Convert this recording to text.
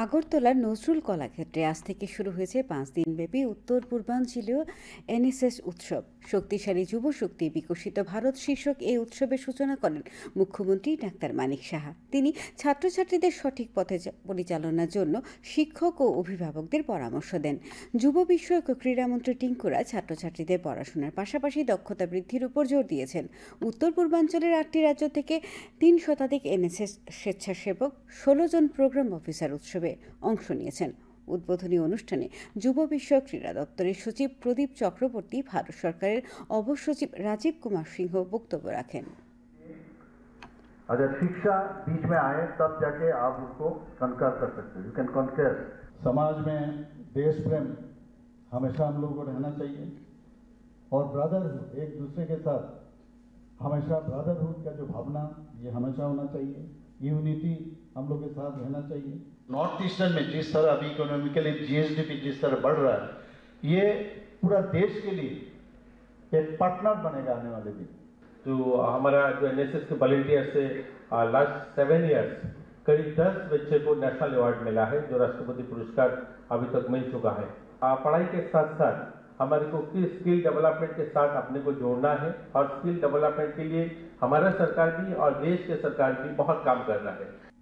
আগরতলার নজরুল কলাক্ষেত্রে আজ থেকে শুরু হয়েছে 5 দিনব্যাপী উত্তর পূর্বাঞ্চলীয় এনএসএস উৎসব। শক্তিশালী যুব শক্তি বিকশিত ভারত শীর্ষক এই উৎসবের সূচনা করেন মুখ্যমন্ত্রী ডাক্তার মানিক সাহা। তিনি ছাত্রছাত্রীদের সঠিক পথে পরিচালনার জন্য শিক্ষক ও অভিভাবকদের পরামর্শ দেন। যুব বিষয়ক ও ক্রীড়ামন্ত্রী টিঙ্কুরা ছাত্রছাত্রীদের পড়াশোনার পাশাপাশি দক্ষতা বৃদ্ধির উপর জোর দিয়েছেন। উত্তর পূর্বাঞ্চলের 8টি রাজ্য থেকে 3 শতাধিক এনএসএস স্বেচ্ছাসেবক 16 জন প্রোগ্রাম অফিসার উৎসবে অংশ নিয়েছেন। উদ্বোধনী অনুষ্ঠানে যুব বিষয়ক ক্রীড়া দপ্তরের সচিব প্রদীপ চক্রবর্তী, ভারত সরকারের অবর সচিব রাজীব কুমার সিংহ বক্তব্য রাখেন। अगर शिक्षा बीच में आए तब जाके आप उसको कनकर कर सकते हो, यू कैन कनकर। समाज में देश प्रेम हमेशा हम लोगों को रहना चाहिए और ब्रदरहुड, एक दूसरे के साथ हमेशा ब्रदरहुड का जो भावना ये हमेशा होना चाहिए। यूनिटी हम लोग के साथ रहना चाहिए। नॉर्थ ईस्टर्न में जिस तरह अभी इकोनॉमिकली जीएसडीपी जिस तरह बढ़ रहा है, ये पूरा देश के लिए एक पार्टनर बनेगा आने वाले दिन। जो हमारा जो एनएसएस के वॉलंटियर से लास्ट 7 इयर्स करीब 10 बच्चे को नेशनल अवार्ड मिला है, जो राष्ट्रपति पुरस्कार अभी तक मिल चुका है। पढ़ाई के साथ साथ हमारे को स्किल डेवलपमेंट के साथ अपने को जोड़ना है और स्किल डेवलपमेंट के लिए हमारा सरकार भी और देश के सरकार भी बहुत काम कर रहा है।